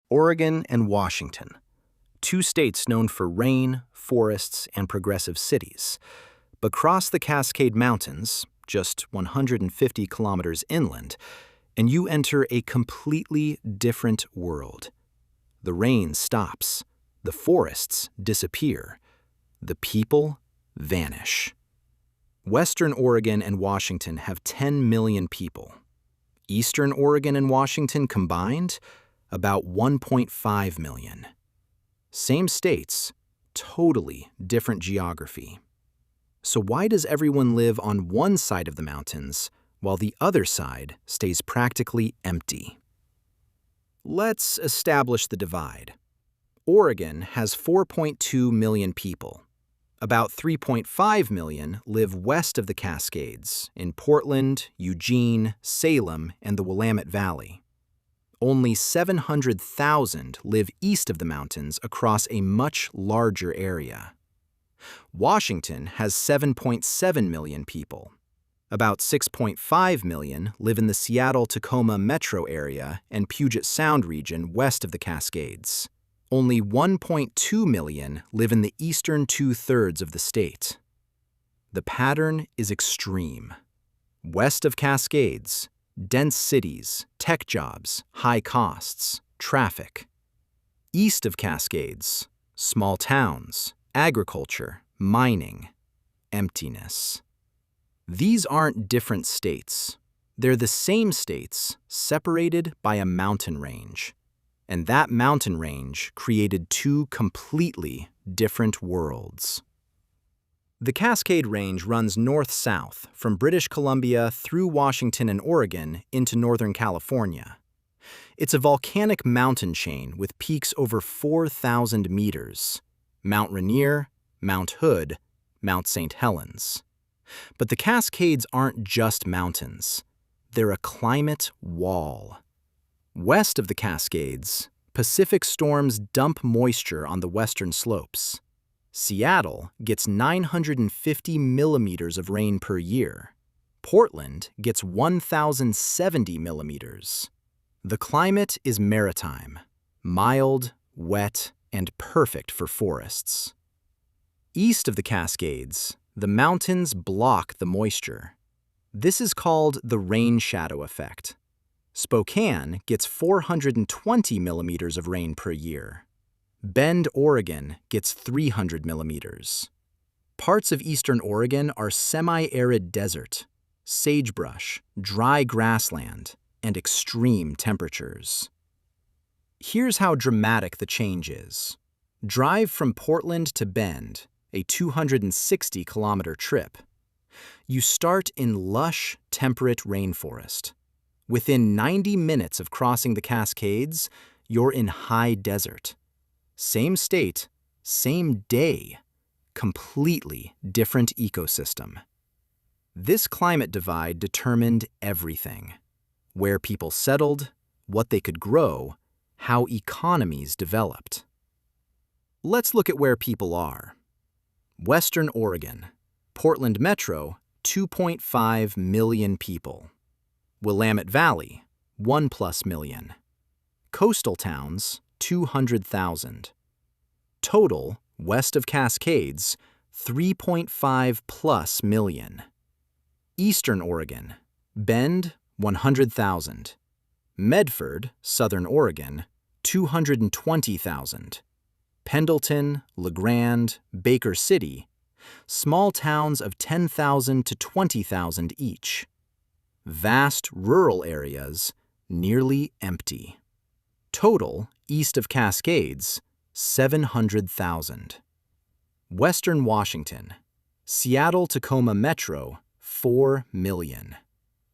Oregon and Washington, two states known for rain, forests, and progressive cities. But cross the Cascade Mountains, just 150 kilometers inland, and you enter a completely different world. The rain stops, the forests disappear, the people vanish. Western Oregon and Washington have 10 million people. Eastern Oregon and Washington combined, about 1.5 million. Same states, totally different geography. So why does everyone live on one side of the mountains while the other side stays practically empty? Let's establish the divide. Oregon has 4.2 million people. About 3.5 million live west of the Cascades, in Portland, Eugene, Salem, and the Willamette Valley. Only 700,000 live east of the mountains across a much larger area. Washington has 7.7 million people. About 6.5 million live in the Seattle-Tacoma metro area and Puget Sound region west of the Cascades. Only 1.2 million live in the eastern two-thirds of the state. The pattern is extreme. West of Cascades, dense cities, tech jobs, high costs, traffic. East of Cascades, small towns, agriculture, mining, emptiness. These aren't different states. They're the same states, separated by a mountain range. And that mountain range created two completely different worlds. The Cascade Range runs north-south from British Columbia through Washington and Oregon into Northern California. It's a volcanic mountain chain with peaks over 4,000 meters: Mount Rainier, Mount Hood, Mount St. Helens. But the Cascades aren't just mountains. They're a climate wall. West of the Cascades, Pacific storms dump moisture on the western slopes. Seattle gets 950 millimeters of rain per year. Portland gets 1,070 millimeters. The climate is maritime, mild, wet, and perfect for forests. East of the Cascades, the mountains block the moisture. This is called the rain shadow effect. Spokane gets 420 millimeters of rain per year. Bend, Oregon gets 300 millimeters. Parts of eastern Oregon are semi-arid desert, sagebrush, dry grassland, and extreme temperatures. Here's how dramatic the change is. Drive from Portland to Bend, a 260-kilometer trip. You start in lush, temperate rainforest. Within 90 minutes of crossing the Cascades, you're in high desert. Same state, same day, completely different ecosystem. This climate divide determined everything: where people settled, what they could grow, how economies developed. Let's look at where people are. Western Oregon, Portland Metro, 2.5 million people. Willamette Valley, 1+ million. Coastal towns, 200,000. Total, west of Cascades, 3.5+ million. Eastern Oregon, Bend, 100,000. Medford, Southern Oregon, 220,000. Pendleton, LeGrand, Baker City, small towns of 10,000 to 20,000 each. Vast rural areas, nearly empty. Total, east of Cascades, 700,000. Western Washington, Seattle-Tacoma Metro, 4 million.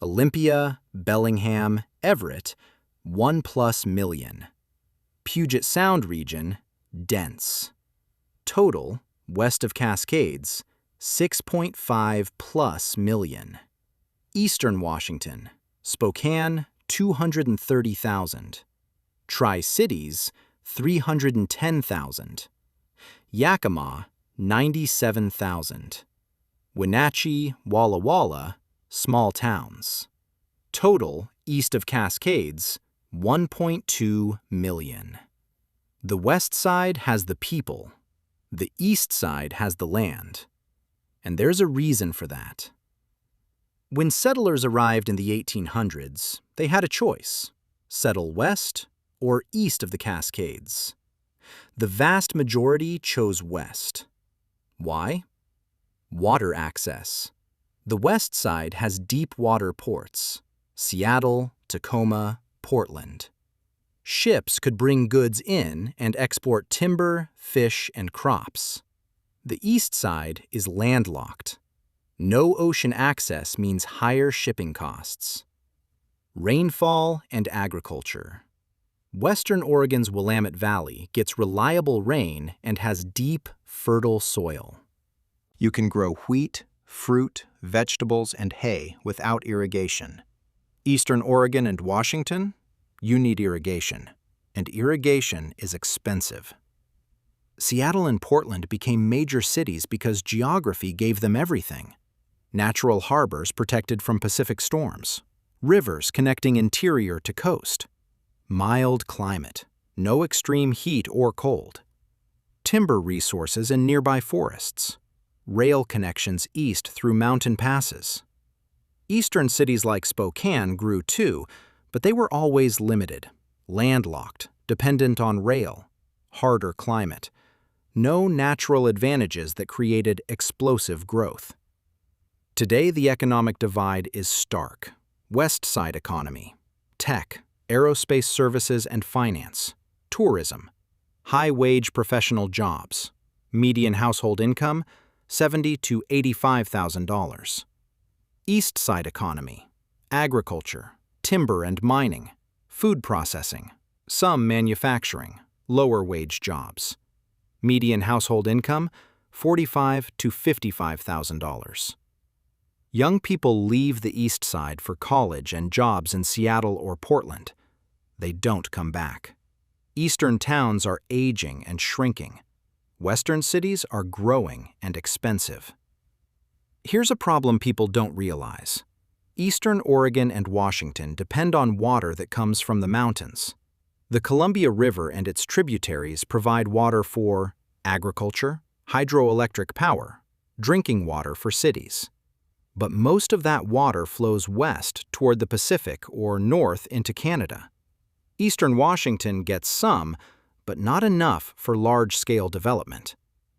Olympia, Bellingham, Everett, 1+ million. Puget Sound region, dense. Total, west of Cascades, 6.5+ million. Eastern Washington, Spokane, 230,000. Tri-Cities, 310,000. Yakima, 97,000. Wenatchee, Walla Walla, small towns. Total, east of Cascades, 1.2 million. The west side has the people. The east side has the land. And there's a reason for that. When settlers arrived in the 1800s, they had a choice: settle west or east of the Cascades. The vast majority chose west. Why? Water access. The west side has deep water ports: Seattle, Tacoma, Portland. Ships could bring goods in and export timber, fish, and crops. The east side is landlocked. No ocean access means higher shipping costs. Rainfall and agriculture. Western Oregon's Willamette Valley gets reliable rain and has deep, fertile soil. You can grow wheat, fruit, vegetables, and hay without irrigation. Eastern Oregon and Washington, you need irrigation, and irrigation is expensive. Seattle and Portland became major cities because geography gave them everything. Natural harbors protected from Pacific storms, rivers connecting interior to coast, mild climate, no extreme heat or cold, timber resources in nearby forests, rail connections east through mountain passes. Eastern cities like Spokane grew too, but they were always limited, landlocked, dependent on rail, harder climate, no natural advantages that created explosive growth. Today, the economic divide is stark. West Side economy, tech, aerospace services and finance, tourism, high-wage professional jobs, median household income, $70,000 to $85,000. East Side economy, agriculture, timber and mining, food processing, some manufacturing, lower-wage jobs. Median household income, $45,000 to $55,000. Young people leave the East Side for college and jobs in Seattle or Portland. They don't come back. Eastern towns are aging and shrinking. Western cities are growing and expensive. Here's a problem people don't realize. Eastern Oregon and Washington depend on water that comes from the mountains. The Columbia River and its tributaries provide water for agriculture, hydroelectric power, drinking water for cities. But most of that water flows west toward the Pacific or north into Canada. Eastern Washington gets some, but not enough for large-scale development.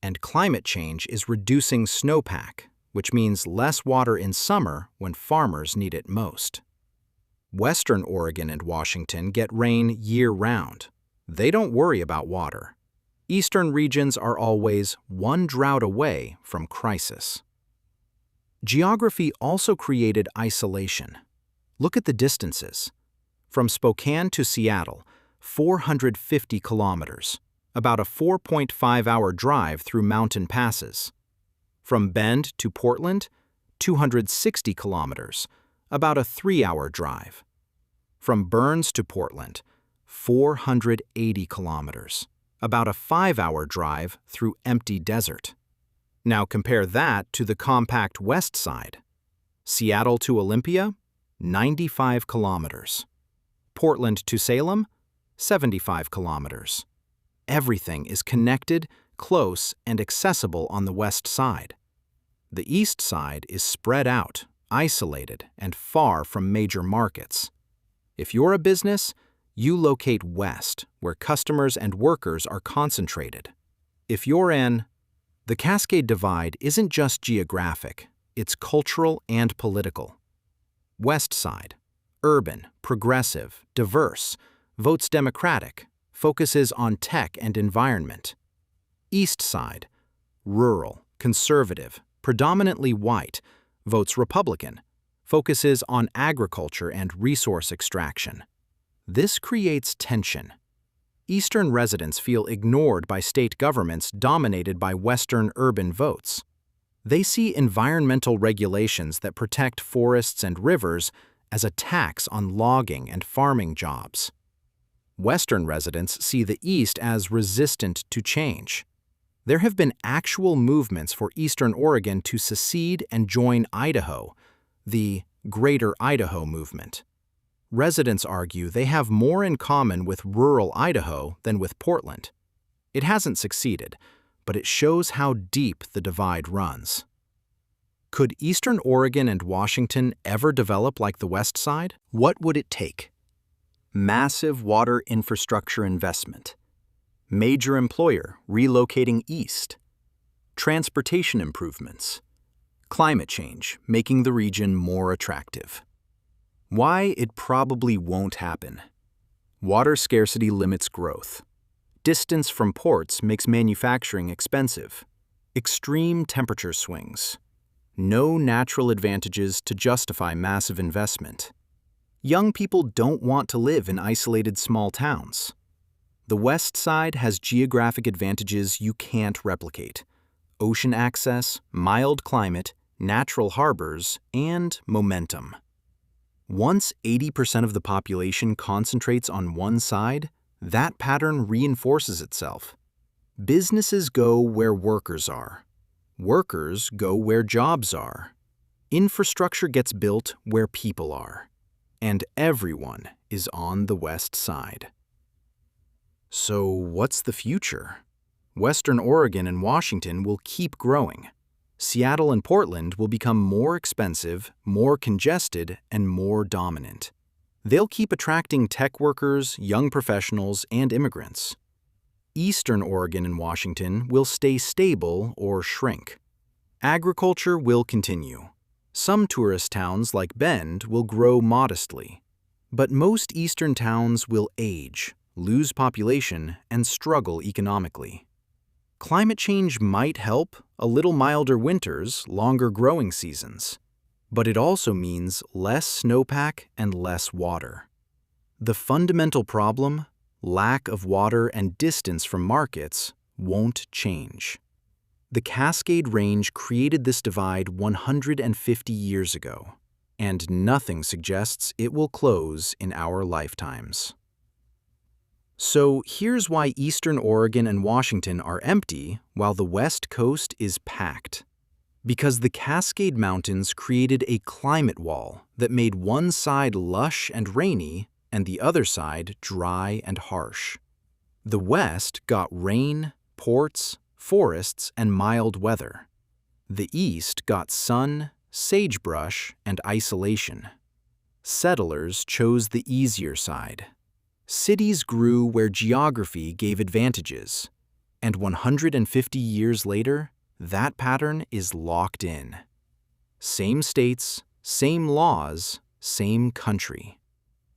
And climate change is reducing snowpack, which means less water in summer when farmers need it most. Western Oregon and Washington get rain year-round. They don't worry about water. Eastern regions are always one drought away from crisis. Geography also created isolation. Look at the distances. From Spokane to Seattle, 450 kilometers, about a 4.5-hour drive through mountain passes. From Bend to Portland, 260 kilometers, about a 3-hour drive. From Burns to Portland, 480 kilometers, about a 5-hour drive through empty desert. Now compare that to the compact west side. Seattle to Olympia, 95 kilometers. Portland to Salem, 75 kilometers. Everything is connected, close, and accessible on the west side. The east side is spread out, isolated, and far from major markets. If you're a business, you locate west, where customers and workers are concentrated. If you're the Cascade Divide isn't just geographic, it's cultural and political. West Side, urban, progressive, diverse, votes Democratic, focuses on tech and environment. East Side, rural, conservative, predominantly white, votes Republican, focuses on agriculture and resource extraction. This creates tension. Eastern residents feel ignored by state governments dominated by Western urban votes. They see environmental regulations that protect forests and rivers as a tax on logging and farming jobs. Western residents see the East as resistant to change. There have been actual movements for Eastern Oregon to secede and join Idaho, the Greater Idaho Movement. Residents argue they have more in common with rural Idaho than with Portland. It hasn't succeeded, but it shows how deep the divide runs. Could Eastern Oregon and Washington ever develop like the West Side? What would it take? Massive water infrastructure investment. Major employer relocating east. Transportation improvements. Climate change making the region more attractive. Why it probably won't happen. Water scarcity limits growth. Distance from ports makes manufacturing expensive. Extreme temperature swings. No natural advantages to justify massive investment. Young people don't want to live in isolated small towns. The West Side has geographic advantages you can't replicate. Ocean access, mild climate, natural harbors, and momentum. Once 80% of the population concentrates on one side, that pattern reinforces itself. Businesses go where workers are. Workers go where jobs are. Infrastructure gets built where people are. And everyone is on the West Side. So what's the future? Western Oregon and Washington will keep growing. Seattle and Portland will become more expensive, more congested, and more dominant. They'll keep attracting tech workers, young professionals, and immigrants. Eastern Oregon and Washington will stay stable or shrink. Agriculture will continue. Some tourist towns like Bend will grow modestly. But most eastern towns will age, lose population, and struggle economically. Climate change might help, a little milder winters, longer growing seasons. But it also means less snowpack and less water. The fundamental problem, lack of water and distance from markets, won't change. The Cascade Range created this divide 150 years ago, and nothing suggests it will close in our lifetimes. So here's why Eastern Oregon and Washington are empty while the West Coast is packed. Because the Cascade Mountains created a climate wall that made one side lush and rainy and the other side dry and harsh. The West got rain, ports, forests, and mild weather. The East got sun, sagebrush, and isolation. Settlers chose the easier side. Cities grew where geography gave advantages. And 150 years later, that pattern is locked in. Same states, same laws, same country.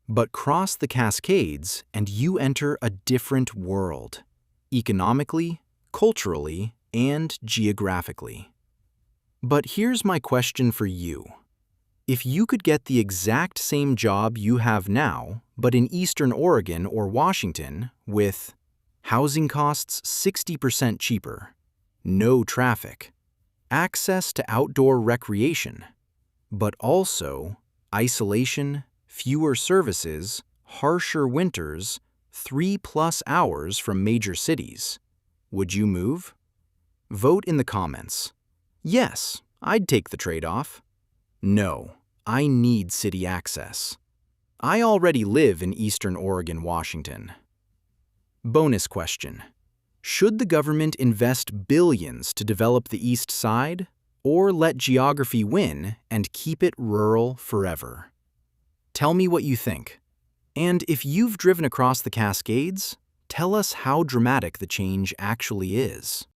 But cross the Cascades and you enter a different world, economically, culturally, and geographically. But here's my question for you. If you could get the exact same job you have now, but in Eastern Oregon or Washington, with housing costs 60% cheaper, no traffic, access to outdoor recreation, but also isolation, fewer services, harsher winters, 3+ hours from major cities, would you move? Vote in the comments. Yes, I'd take the trade-off. No, I need city access. I already live in Eastern Oregon, Washington. Bonus question. Should the government invest billions to develop the East Side, or let geography win and keep it rural forever? Tell me what you think. And if you've driven across the Cascades, tell us how dramatic the change actually is.